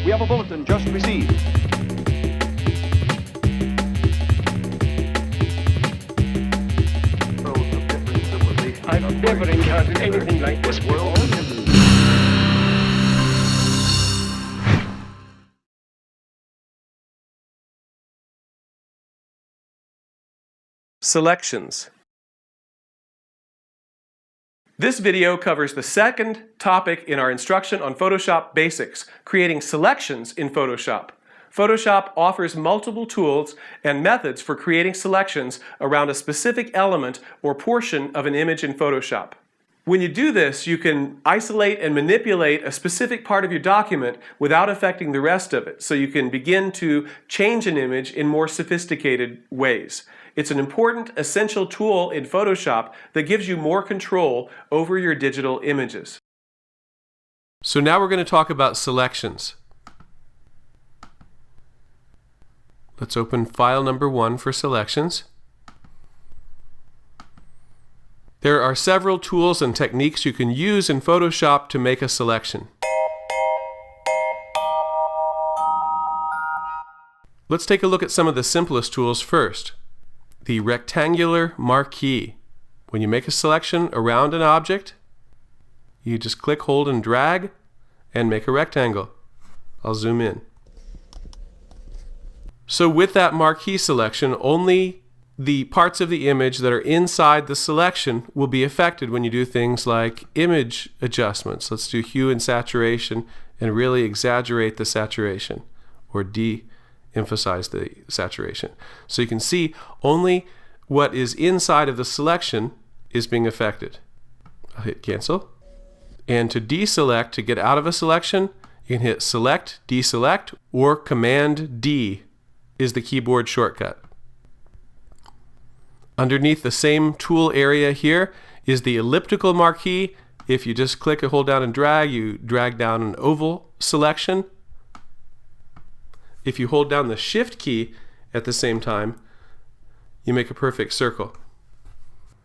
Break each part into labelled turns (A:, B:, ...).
A: We have a bulletin just received.
B: I've never encountered anything like this world.
C: Selections. This video covers the second topic in our instruction on Photoshop Basics, creating selections in Photoshop. Photoshop offers multiple tools and methods for creating selections around a specific element or portion of an image in Photoshop. When you do this, you can isolate and manipulate a specific part of your document without affecting the rest of it, so you can begin to change an image in more sophisticated ways. It's an important, essential tool in Photoshop that gives you more control over your digital images. So now we're going to talk about selections. Let's open file number 1 for selections. There are several tools and techniques you can use in Photoshop to make a selection. Let's take a look at some of the simplest tools first. The rectangular marquee. When you make a selection around an object, you just click, hold, and drag and make a rectangle. I'll zoom in. So with that marquee selection, only the parts of the image that are inside the selection will be affected when you do things like image adjustments. Let's do hue and saturation and really exaggerate the saturation or de-emphasize the saturation. So you can see only what is inside of the selection is being affected. I'll hit cancel. And to deselect, to get out of a selection, you can hit select, deselect, or Command D is the keyboard shortcut. Underneath the same tool area here is the elliptical marquee. If you just click and hold down and drag, you drag down an oval selection. If you hold down the Shift key at the same time, you make a perfect circle.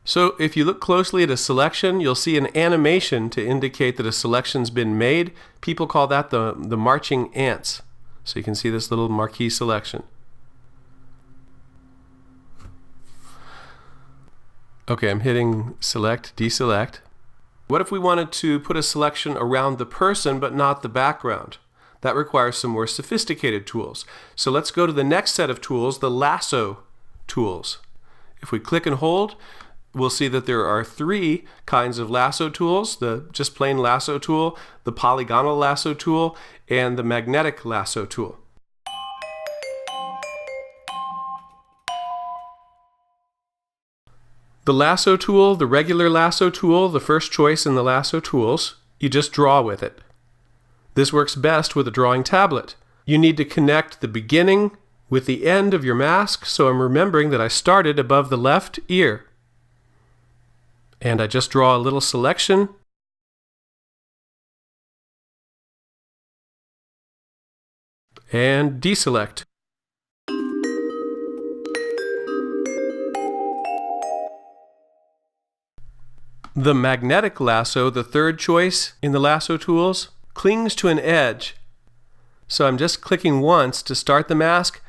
C: So if you look closely at a selection, you'll see an animation to indicate that a selection's been made. People call that the marching ants. So you can see this little marquee selection. Okay, I'm hitting select, deselect. What if we wanted to put a selection around the person but not the background? That requires some more sophisticated tools. So let's go to the next set of tools, the lasso tools. If we click and hold, we'll see that there are 3 kinds of lasso tools: the just plain lasso tool, the polygonal lasso tool, and the magnetic lasso tool. The lasso tool, the regular lasso tool, the first choice in the lasso tools, you just draw with it. This works best with a drawing tablet. You need to connect the beginning with the end of your mask, so I'm remembering that I started above the left ear. And I just draw a little selection. And deselect. The magnetic lasso, the third choice in the lasso tools, clings to an edge. So I'm just clicking once to start the mask,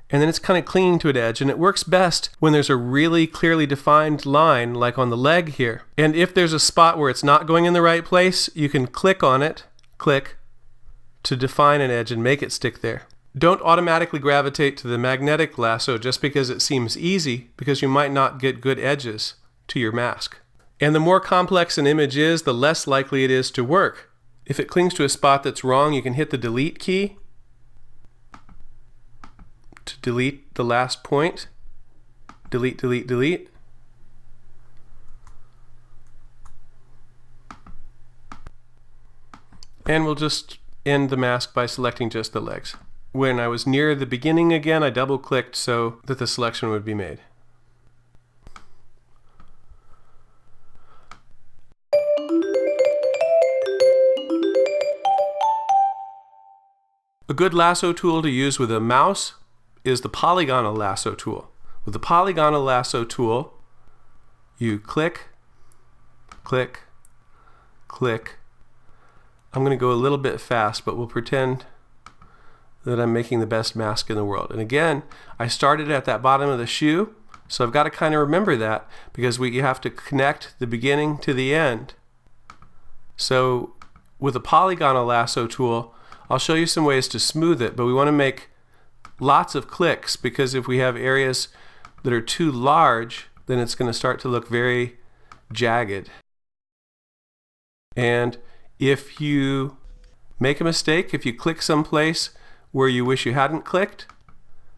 C: and then it's kind of clinging to an edge, and it works best when there's a really clearly defined line, like on the leg here. And if there's a spot where it's not going in the right place, you can click on it, click, to define an edge and make it stick there. Don't automatically gravitate to the magnetic lasso just because it seems easy, because you might not get good edges to your mask. And the more complex an image is, the less likely it is to work. If it clings to a spot that's wrong, you can hit the delete key to delete the last point. Delete, delete, delete. And we'll just end the mask by selecting just the legs. When I was near the beginning again, I double-clicked so that the selection would be made. A good lasso tool to use with a mouse is the polygonal lasso tool. With the polygonal lasso tool, you click, click, click. I'm going to go a little bit fast, but we'll pretend that I'm making the best mask in the world. And again, I started at that bottom of the shoe, so I've got to kind of remember that because you have to connect the beginning to the end. So with a polygonal lasso tool, I'll show you some ways to smooth it, but we want to make lots of clicks because if we have areas that are too large, then it's going to start to look very jagged. And if you make a mistake, if you click someplace where you wish you hadn't clicked,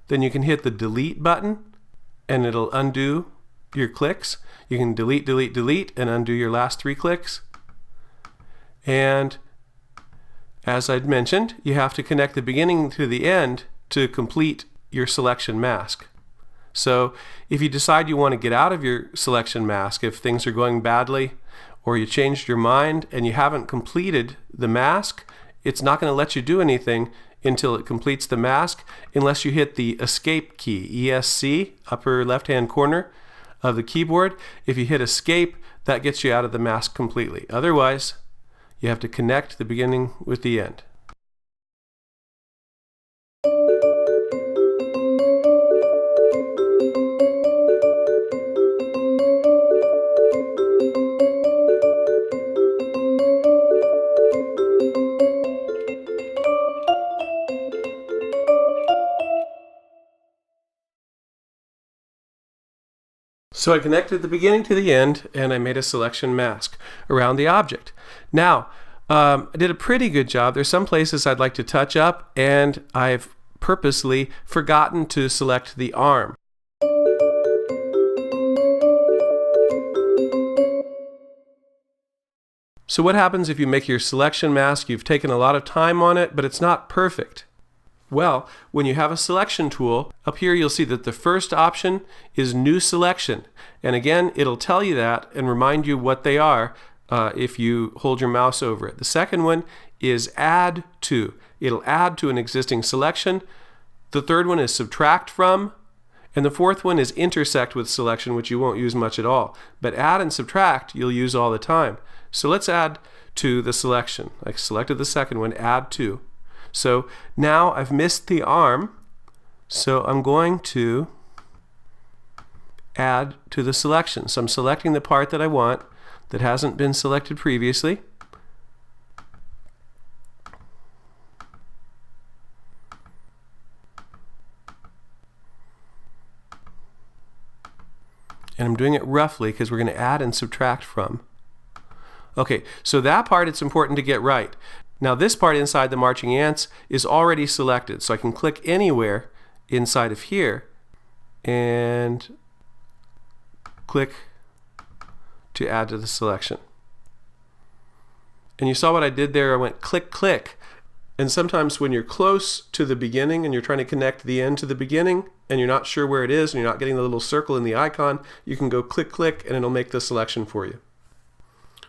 C: then you can hit the delete button and it'll undo your clicks. You can delete, delete, delete and undo your last 3 clicks. And as I'd mentioned, you have to connect the beginning to the end to complete your selection mask. So if you decide you want to get out of your selection mask, if things are going badly or you changed your mind and you haven't completed the mask, it's not going to let you do anything until it completes the mask unless you hit the escape key, ESC, upper left-hand corner of the keyboard. If you hit escape, that gets you out of the mask completely. Otherwise, you have to connect the beginning with the end. So I connected the beginning to the end and I made a selection mask around the object. Now, I did a pretty good job. There's some places I'd like to touch up and I've purposely forgotten to select the arm. So what happens if you make your selection mask? You've taken a lot of time on it, but it's not perfect. Well, when you have a selection tool, up here you'll see that the first option is New Selection. And again, it'll tell you that and remind you what they are if you hold your mouse over it. The second one is Add To. It'll add to an existing selection. The third one is Subtract From. And the fourth one is Intersect With Selection, which you won't use much at all. But Add and Subtract you'll use all the time. So let's add to the selection. I selected the second one, Add To. So now I've missed the arm, so I'm going to add to the selection. So I'm selecting the part that I want that hasn't been selected previously. And I'm doing it roughly because we're going to add and subtract from. Okay, so that part it's important to get right. Now this part inside the marching ants is already selected, so I can click anywhere inside of here and click to add to the selection. And you saw what I did there. I went click, click. And sometimes when you're close to the beginning and you're trying to connect the end to the beginning and you're not sure where it is and you're not getting the little circle in the icon, you can go click, click, and it'll make the selection for you.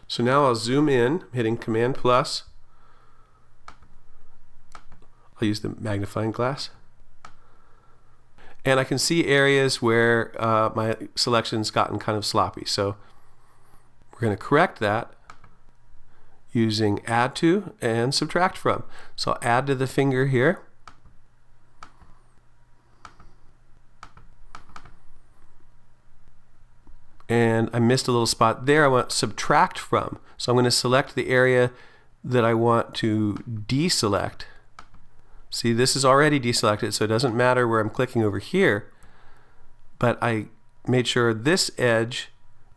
C: So now I'll zoom in, hitting Command plus. I'll use the magnifying glass. And I can see areas where my selection's gotten kind of sloppy. So we're going to correct that using Add To and Subtract From. So I'll add to the finger here. And I missed a little spot there. I want Subtract From. So I'm going to select the area that I want to deselect. See, this is already deselected, so it doesn't matter where I'm clicking over here, but I made sure this edge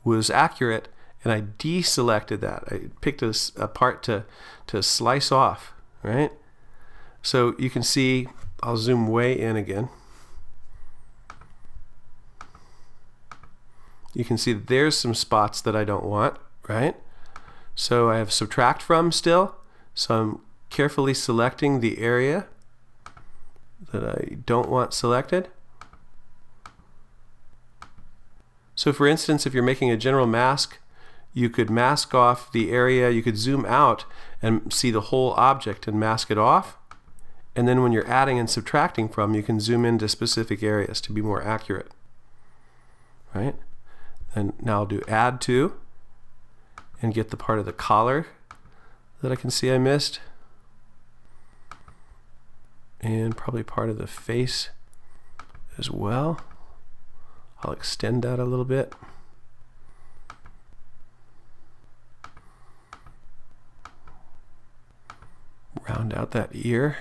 C: was accurate and I deselected that. I picked a part to slice off, right? So you can see, I'll zoom way in again. You can see that there's some spots that I don't want, right? So I have Subtract From still, so I'm carefully selecting the area that I don't want selected. So for instance, if you're making a general mask, you could mask off the area, you could zoom out and see the whole object and mask it off. And then when you're adding and subtracting from, you can zoom into specific areas to be more accurate. Right? And now I'll do Add To and get the part of the collar that I can see I missed. and probably part of the face as well. I'll extend that a little bit. Round out that ear.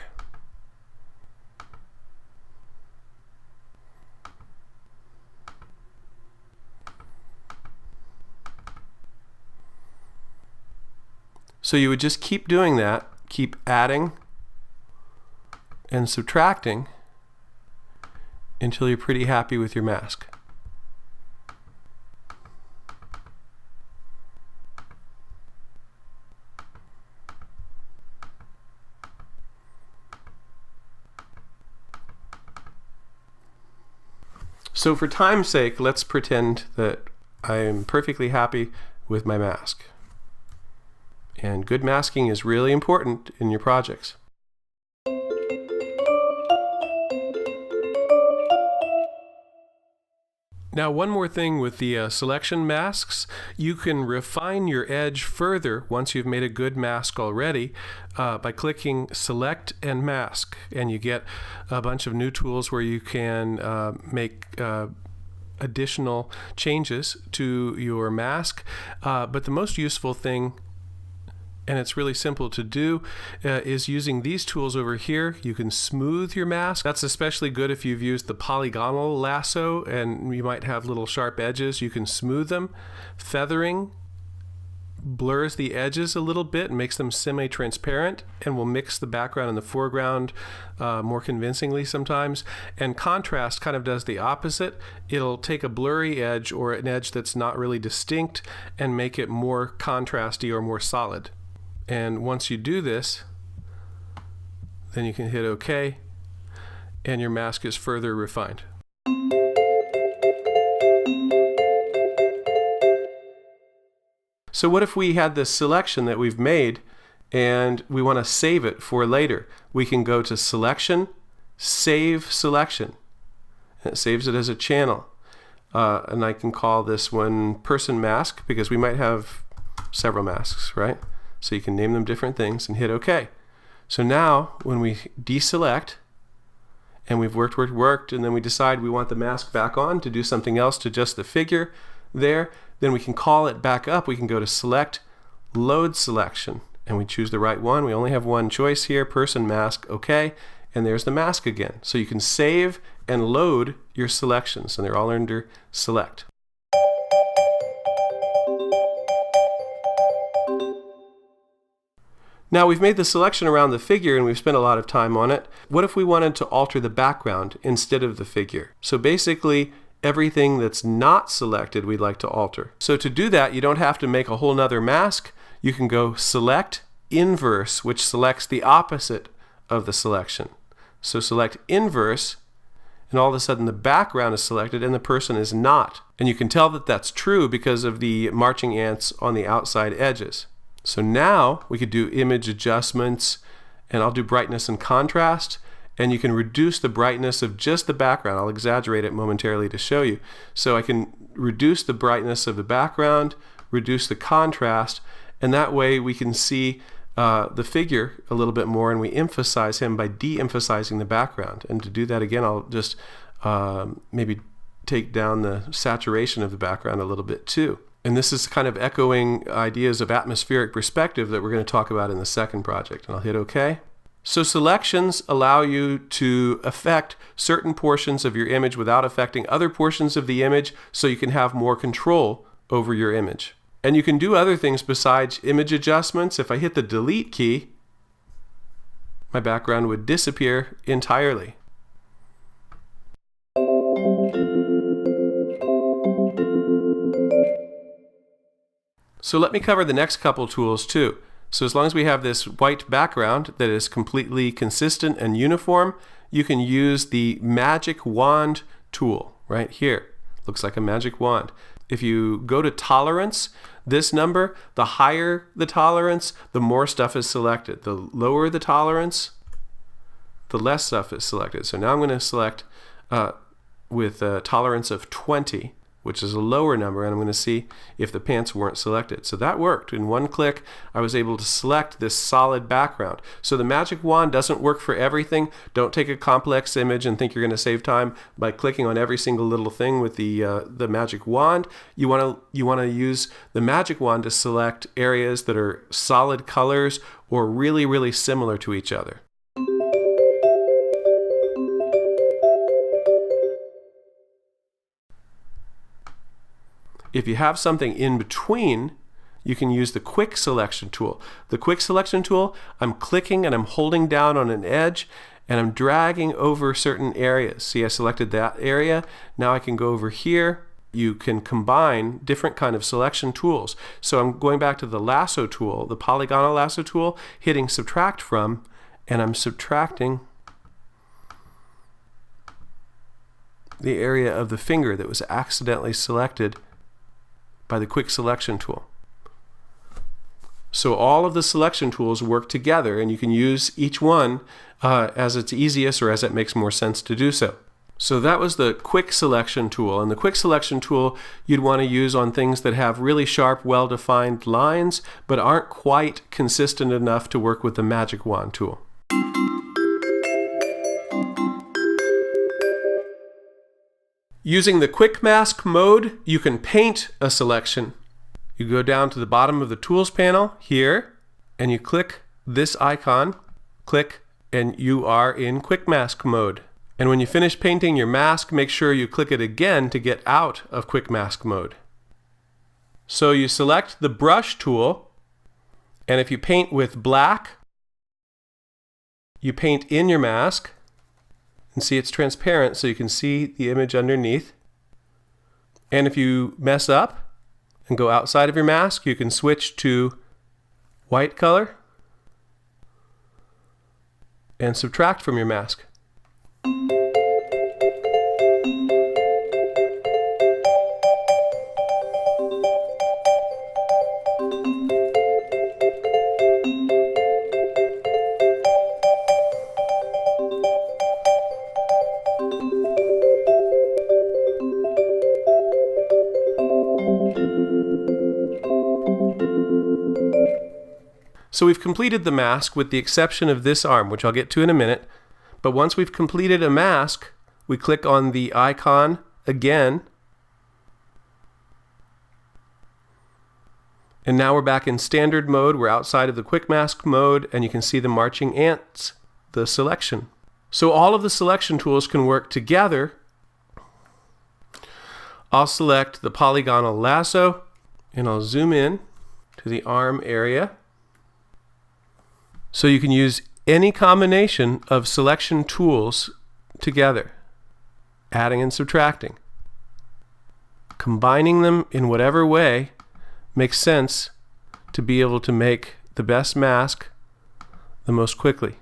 C: So you would just keep doing that, keep adding and subtracting until you're pretty happy with your mask. So for time's sake, let's pretend that I am perfectly happy with my mask. And good masking is really important in your projects. Now, one more thing with the selection masks, you can refine your edge further once you've made a good mask already by clicking Select and Mask, and you get a bunch of new tools where you can make additional changes to your mask. But the most useful thing, and it's really simple to do, is using these tools over here. You can smooth your mask. That's especially good if you've used the polygonal lasso and you might have little sharp edges. You can smooth them. Feathering blurs the edges a little bit and makes them semi-transparent and will mix the background and the foreground more convincingly sometimes. And contrast kind of does the opposite. It'll take a blurry edge or an edge that's not really distinct and make it more contrasty or more solid. And once you do this, then you can hit OK, and your mask is further refined. So what if we had this selection that we've made and we want to save it for later? We can go to Selection, Save Selection. And it saves it as a channel. And I can call this one Person Mask because we might have several masks, right? So you can name them different things and hit OK. So now when we deselect and we've worked, and then we decide we want the mask back on to do something else to just the figure there, then we can call it back up. We can go to Select, Load Selection, and we choose the right one. We only have one choice here, Person Mask, OK, and there's the mask again. So you can save and load your selections, and they're all under Select. Now we've made the selection around the figure and we've spent a lot of time on it. What if we wanted to alter the background instead of the figure? So basically everything that's not selected we'd like to alter. So to do that, you don't have to make a whole nother mask. You can go Select Inverse, which selects the opposite of the selection. So select Inverse, and all of a sudden the background is selected and the person is not. And you can tell that that's true because of the marching ants on the outside edges. So now we could do image adjustments, and I'll do brightness and contrast, and you can reduce the brightness of just the background. I'll exaggerate it momentarily to show you. So I can reduce the brightness of the background, reduce the contrast, and that way we can see the figure a little bit more, and we emphasize him by de-emphasizing the background. And to do that again, I'll just maybe take down the saturation of the background a little bit too. And this is kind of echoing ideas of atmospheric perspective that we're going to talk about in the second project. And I'll hit OK. So selections allow you to affect certain portions of your image without affecting other portions of the image, so you can have more control over your image. And you can do other things besides image adjustments. If I hit the delete key, my background would disappear entirely. So let me cover the next couple tools too. So as long as we have this white background that is completely consistent and uniform, you can use the magic wand tool right here. Looks like a magic wand. If you go to tolerance, this number, the higher the tolerance, the more stuff is selected. The lower the tolerance, the less stuff is selected. So now I'm going to select with a tolerance of 20. which is a lower number, and I'm going to see if the pants weren't selected. So that worked. In one click, I was able to select this solid background. So the magic wand doesn't work for everything. Don't take a complex image and think you're going to save time by clicking on every single little thing with the magic wand. You want to use the magic wand to select areas that are solid colors or really, really similar to each other. If you have something in between, you can use the quick selection tool. The quick selection tool, I'm clicking and I'm holding down on an edge and I'm dragging over certain areas. See, I selected that area. Now I can go over here. You can combine different kind of selection tools. So I'm going back to the lasso tool, the polygonal lasso tool, hitting subtract from, and I'm subtracting the area of the finger that was accidentally selected by the quick selection tool. So all of the selection tools work together, and you can use each one as it's easiest or as it makes more sense to do so. So that was the quick selection tool, and the quick selection tool you'd want to use on things that have really sharp, well-defined lines but aren't quite consistent enough to work with the magic wand tool. Using the quick mask mode, you can paint a selection. You go down to the bottom of the tools panel here, and you click this icon, click, and you are in quick mask mode. And when you finish painting your mask, make sure you click it again to get out of quick mask mode. So you select the brush tool, and if you paint with black, you paint in your mask, and see it's transparent so you can see the image underneath. And if you mess up and go outside of your mask, you can switch to white color and subtract from your mask. So we've completed the mask with the exception of this arm, which I'll get to in a minute. But once we've completed a mask, we click on the icon again. And now we're back in standard mode. We're outside of the quick mask mode, and you can see the marching ants, the selection. So all of the selection tools can work together. I'll select the polygonal lasso, and I'll zoom in to the arm area. So you can use any combination of selection tools together, adding and subtracting. Combining them in whatever way makes sense to be able to make the best mask the most quickly.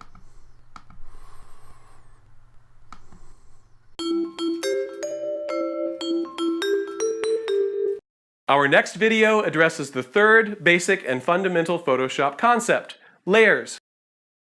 C: Our next video addresses the third basic and fundamental Photoshop concept: layers.